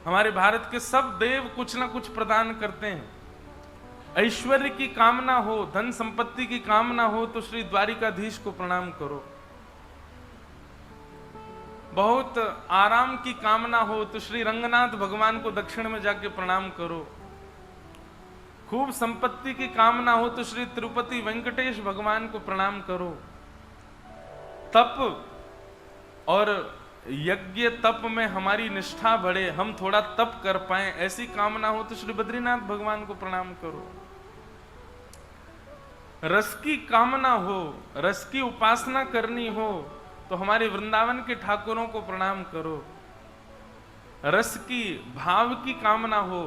हमारे भारत के सब देव कुछ ना कुछ प्रदान करते हैं। ऐश्वर्य की कामना हो, धन संपत्ति की कामना हो तो श्री द्वारिकाधीश को प्रणाम करो। बहुत आराम की कामना हो तो श्री रंगनाथ भगवान को दक्षिण में जाके प्रणाम करो। खूब संपत्ति की कामना हो तो श्री तिरुपति वेंकटेश भगवान को प्रणाम करो। तप और यज्ञ तप में हमारी निष्ठा बढ़े, हम थोड़ा तप कर पाए, ऐसी कामना हो तो श्री बद्रीनाथ भगवान को प्रणाम करो। रस की कामना हो, रस की उपासना करनी हो तो हमारे वृंदावन के ठाकुरों को प्रणाम करो। रस की भाव की कामना हो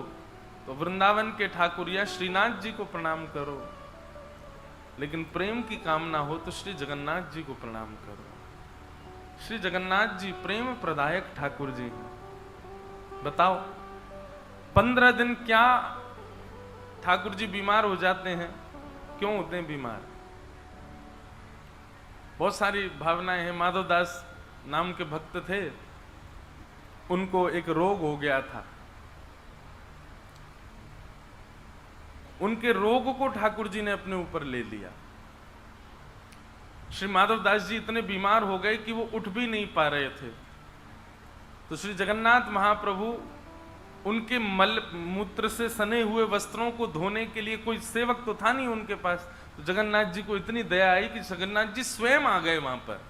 तो वृंदावन के ठाकुर या श्रीनाथ जी को प्रणाम करो। लेकिन प्रेम की कामना हो तो श्री जगन्नाथ जी को प्रणाम करो। श्री जगन्नाथ जी प्रेम प्रदायक ठाकुर जी हैं। बताओ 15 दिन क्या ठाकुर जी बीमार हो जाते हैं? क्यों होते हैं बीमार? बहुत सारी भावनाएं हैं। माधवदास नाम के भक्त थे, उनको एक रोग हो गया था। उनके रोग को ठाकुर जी ने अपने ऊपर ले लिया। श्री माधवदास जी इतने बीमार हो गए कि वो उठ भी नहीं पा रहे थे। तो श्री जगन्नाथ महाप्रभु उनके मल मूत्र से सने हुए वस्त्रों को धोने के लिए कोई सेवक तो था नहीं उनके पास। तो जगन्नाथ जी को इतनी दया आई कि जगन्नाथ जी स्वयं आ गए वहां पर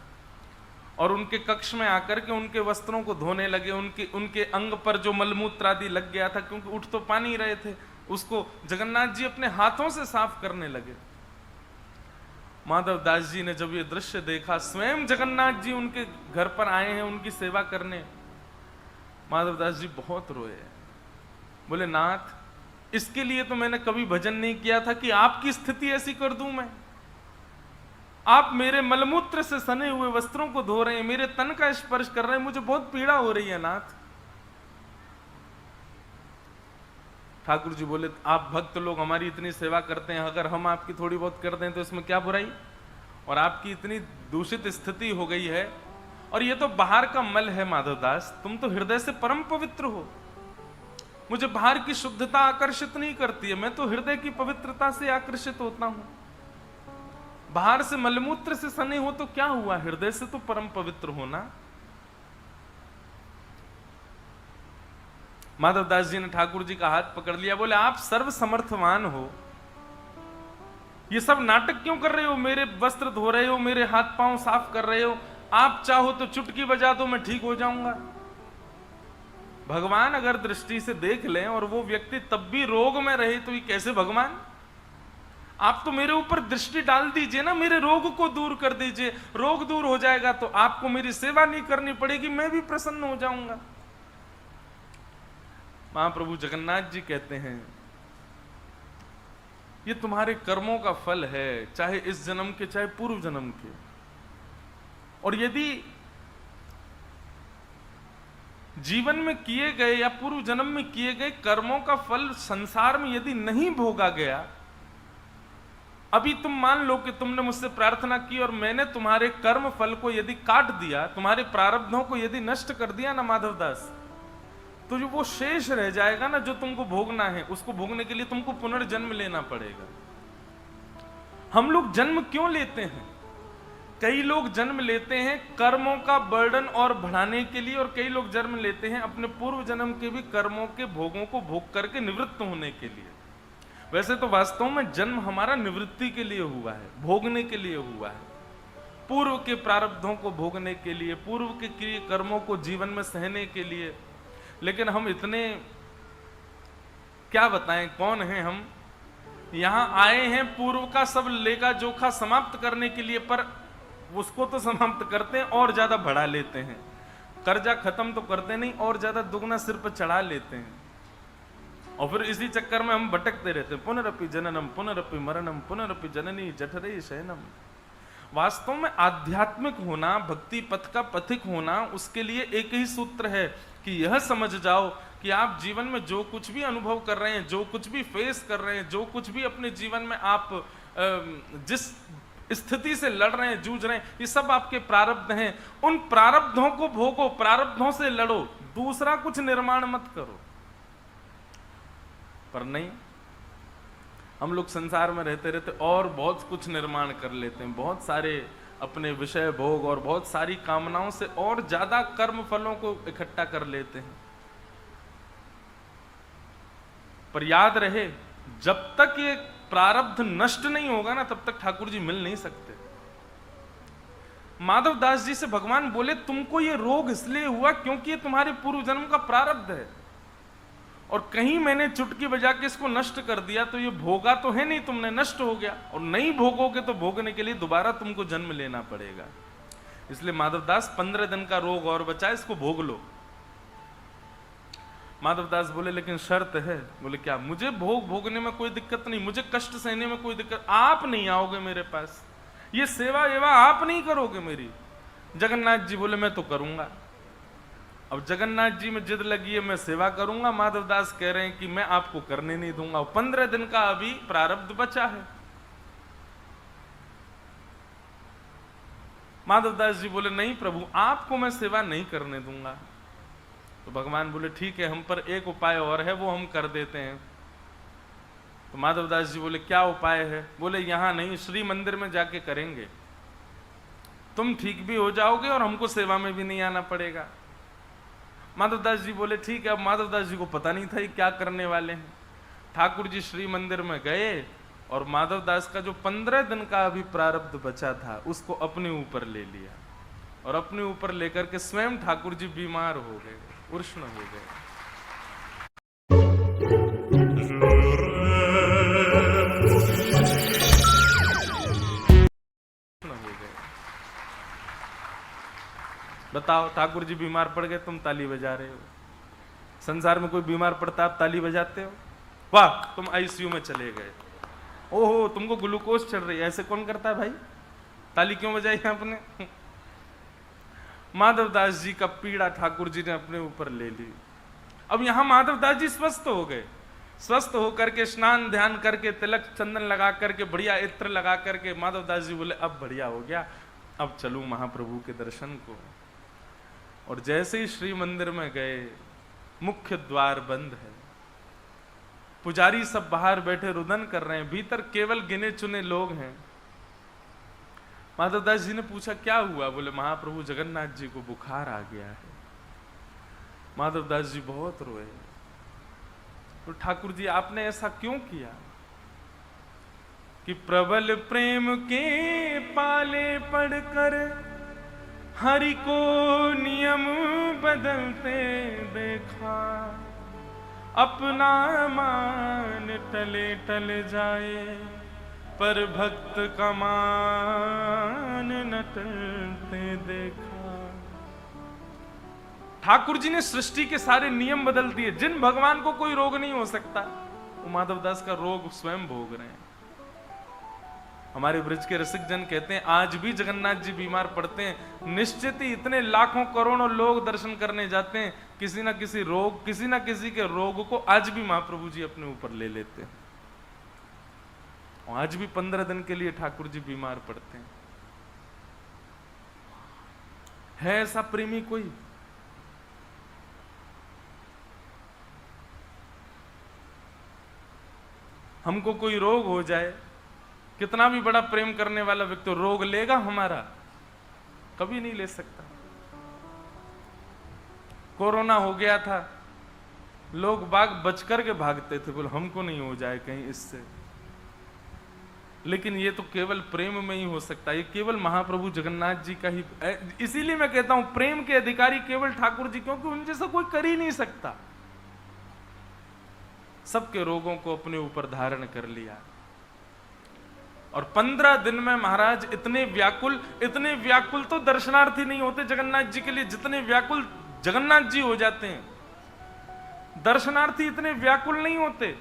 और उनके कक्ष में आकर के उनके वस्त्रों को धोने लगे। उनके अंग पर जो मलमूत्र आदि लग गया था, क्योंकि उठ तो पा नहीं रहे थे, उसको जगन्नाथ जी अपने हाथों से साफ करने लगे। माधवदास जी ने जब ये दृश्य देखा, स्वयं जगन्नाथ जी उनके घर पर आए हैं उनकी सेवा करने, माधवदास जी बहुत रोए। बोले नाथ, इसके लिए तो मैंने कभी भजन नहीं किया था कि आपकी स्थिति ऐसी कर दूं मैं। आप मेरे मलमूत्र से सने हुए वस्त्रों को धो रहे हैं, मेरे तन का स्पर्श कर रहे हैं, मुझे बहुत पीड़ा हो रही है नाथ। ठाकुर जी बोले आप भक्त लोग हमारी इतनी सेवा करते हैं, अगर हम आपकी थोड़ी बहुत कर दें तो इसमें क्या बुराई? और आपकी इतनी दूषित स्थिति हो गई है, और ये तो बाहर का मल है माधवदास, तुम तो हृदय से परम पवित्र हो। मुझे बाहर की शुद्धता आकर्षित नहीं करती है, मैं तो हृदय की पवित्रता से आकर्षित होता हूं। बाहर से मलमूत्र से सने हो तो क्या हुआ, हृदय से तो परम पवित्र होना। माधवदास जी ने ठाकुर जी का हाथ पकड़ लिया, बोले आप सर्व समर्थवान हो, ये सब नाटक क्यों कर रहे हो? मेरे वस्त्र धो रहे हो, मेरे हाथ पांव साफ कर रहे हो, आप चाहो तो चुटकी बजा दो मैं ठीक हो जाऊंगा। भगवान अगर दृष्टि से देख लें और वो व्यक्ति तब भी रोग में रहे तो ये कैसे भगवान? आप तो मेरे ऊपर दृष्टि डाल दीजिए ना, मेरे रोग को दूर कर दीजिए। रोग दूर हो जाएगा तो आपको मेरी सेवा नहीं करनी पड़ेगी, मैं भी प्रसन्न हो जाऊंगा। महाप्रभु जगन्नाथ जी कहते हैं ये तुम्हारे कर्मों का फल है, चाहे इस जन्म के चाहे पूर्व जन्म के। और यदि जीवन में किए गए या पूर्व जन्म में किए गए कर्मों का फल संसार में यदि नहीं भोगा गया, अभी तुम मान लो कि तुमने मुझसे प्रार्थना की और मैंने तुम्हारे कर्म फल को यदि काट दिया, तुम्हारे प्रारब्धों को यदि नष्ट कर दिया ना माधवदास, तो जो वो शेष रह जाएगा ना जो तुमको भोगना है, उसको भोगने के लिए तुमको पुनर्जन्म लेना पड़ेगा। हम लोग जन्म क्यों लेते हैं? कई लोग जन्म लेते हैं कर्मों का बर्डन और बढ़ाने के लिए, और कई लोग जन्म लेते हैं अपने पूर्व जन्म के भी कर्मों के भोगों को भोग करके निवृत्त होने के लिए। वैसे तो वास्तव में जन्म हमारा निवृत्ति के लिए हुआ है, भोगने के लिए हुआ है, पूर्व के प्रारब्धों को भोगने के लिए, पूर्व के किए कर्मों को जीवन में सहने के लिए। लेकिन हम इतने क्या बताएं कौन हैं हम? यहां आए हैं पूर्व का सब लेखा जोखा समाप्त करने के लिए, पर उसको तो समाप्त करते हैं और ज्यादा बढ़ा लेते हैं। कर्जा खत्म तो करते नहीं, और ज्यादा दुगना सिर पर चढ़ा लेते हैं, और फिर इसी चक्कर में हम भटकते रहते हैं। पुनरपि जननम पुनरपि मरणम पुनरपि जननी जठरे शयनम। वास्तव में आध्यात्मिक होना, भक्ति पथ का पथिक होना, उसके लिए एक ही सूत्र है कि यह समझ जाओ कि आप जीवन में जो कुछ भी अनुभव कर रहे हैं, जो कुछ भी फेस कर रहे हैं, जो कुछ भी अपने जीवन में आप जिस स्थिति से लड़ रहे हैं, जूझ रहे हैं, ये सब आपके प्रारब्ध हैं। उन प्रारब्धों को भोगो, प्रारब्धों से लड़ो। दूसरा कुछ निर्माण मत करो। पर नहीं, हम लोग संसार में रहते रहते और बहुत कुछ निर्माण कर लेते हैं, बहुत सारे अपने विषय भोग और बहुत सारी कामनाओं से और ज्यादा कर्म फलों को इकट्ठा कर लेते हैं। पर याद रहे, जब तक ये प्रारब्ध नष्ट नहीं होगा ना, तब तक ठाकुर जी मिल नहीं सकते। माधव दास जी से भगवान बोले, तुमको ये रोग इसलिए हुआ क्योंकि ये तुम्हारे पूर्व जन्म का प्रारब्ध है, और कहीं मैंने चुटकी बजा के इसको नष्ट कर दिया तो ये भोगा तो है नहीं तुमने, नष्ट हो गया, और नहीं भोगोगे तो भोगने के लिए दोबारा तुमको जन्म लेना पड़ेगा। इसलिए माधवदास 15 दिन का रोग और बचा, इसको भोग लो। माधवदास बोले, लेकिन शर्त है। बोले क्या? मुझे भोगने में कोई दिक्कत नहीं, मुझे कष्ट सहने में कोई दिक्कत, आप नहीं आओगे मेरे पास, ये सेवा एवा आप नहीं करोगे मेरी। जगन्नाथ जी बोले, मैं तो करूंगा। अब जगन्नाथ जी में जिद लगी है, मैं सेवा करूंगा। माधवदास कह रहे हैं कि मैं आपको करने नहीं दूंगा, 15 दिन का अभी प्रारब्ध बचा है। माधवदास जी बोले, नहीं प्रभु, आपको मैं सेवा नहीं करने दूंगा। तो भगवान बोले, ठीक है, हम पर एक उपाय और है, वो हम कर देते हैं। तो माधवदास जी बोले, क्या उपाय है? बोले, यहां नहीं, श्री मंदिर में जाके करेंगे, तुम ठीक भी हो जाओगे और हमको सेवा में भी नहीं आना पड़ेगा। माधवदास जी बोले, ठीक है। अब माधवदास जी को पता नहीं था ये क्या करने वाले हैं। ठाकुर जी श्री मंदिर में गए और माधवदास का जो 15 दिन का अभी प्रारब्ध बचा था उसको अपने ऊपर ले लिया, और अपने ऊपर लेकर के स्वयं ठाकुर जी बीमार हो गए, उष्ण हो गए। बताओ, ठाकुर जी बीमार पड़ गए, तुम ताली बजा रहे हो। संसार में कोई बीमार पड़ता आप ताली बजाते हो? वाह, तुम आईसीयू में चले गए, ओहो तुमको ग्लूकोज चढ़ रही है, ऐसे कौन करता है भाई? ताली क्यों बजाई आपने? माधवदास जी का पीड़ा ठाकुर जी ने अपने ऊपर ले ली। अब यहां माधवदास जी स्वस्थ हो गए, स्वस्थ होकर के स्नान ध्यान करके तिलक चंदन लगा करके बढ़िया इत्र लगा करके माधवदास जी बोले, अब बढ़िया हो गया, अब चलूं महाप्रभु के दर्शन को। और जैसे ही श्री मंदिर में गए, मुख्य द्वार बंद है, पुजारी सब बाहर बैठे रुदन कर रहे हैं, भीतर केवल गिने चुने लोग हैं। माधवदास जी ने पूछा, क्या हुआ? बोले, महाप्रभु जगन्नाथ जी को बुखार आ गया है। माधवदास जी बहुत रोए। तो ठाकुर जी, आपने ऐसा क्यों किया? कि प्रबल प्रेम के पाले पड़कर हरि को नियम बदलते देखा, अपना मान टले टल जाए, पर भक्त का मान न टलते देखा। ठाकुर जी ने सृष्टि के सारे नियम बदल दिए। जिन भगवान को कोई रोग नहीं हो सकता, वो माधवदास का रोग स्वयं भोग रहे हैं। हमारे ब्रज के रसिक जन कहते हैं, आज भी जगन्नाथ जी बीमार पड़ते हैं, निश्चित ही इतने लाखों करोड़ों लोग दर्शन करने जाते हैं, किसी ना किसी रोग, किसी ना किसी के रोग को आज भी महाप्रभु जी अपने ऊपर ले लेते हैं। और आज भी 15 दिन के लिए ठाकुर जी बीमार पड़ते हैं। है ऐसा प्रेमी कोई? हमको कोई रोग हो जाए, कितना भी बड़ा प्रेम करने वाला व्यक्ति रोग लेगा हमारा? कभी नहीं ले सकता। कोरोना हो गया था, लोग बाग बच करके भागते थे, बोले हमको नहीं हो जाए कहीं इससे। लेकिन ये तो केवल प्रेम में ही हो सकता है, ये केवल महाप्रभु जगन्नाथ जी का ही। इसीलिए मैं कहता हूं प्रेम के अधिकारी केवल ठाकुर जी, क्योंकि उन जैसा कोई कर ही नहीं सकता। सबके रोगों को अपने ऊपर धारण कर लिया। और 15 दिन में महाराज इतने व्याकुल तो दर्शनार्थी नहीं होते जगन्नाथ जी के लिए, जितने व्याकुल जगन्नाथ जी हो जाते हैं। दर्शनार्थी इतने व्याकुल नहीं होते,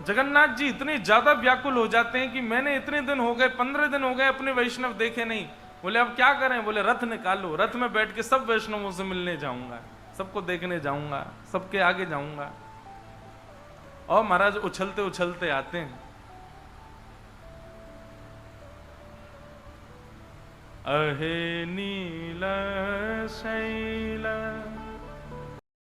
जगन्नाथ जी इतने ज्यादा व्याकुल हो जाते हैं कि मैंने इतने दिन हो गए, 15 दिन हो गए अपने वैष्णव देखे नहीं। बोले अब क्या करें? बोले रथ निकालो, रथ में बैठ के सब वैष्णवों से मिलने जाऊंगा, सबको देखने जाऊंगा, सबके आगे जाऊंगा। और महाराज उछलते उछलते आते हैं। अहे नीला शैला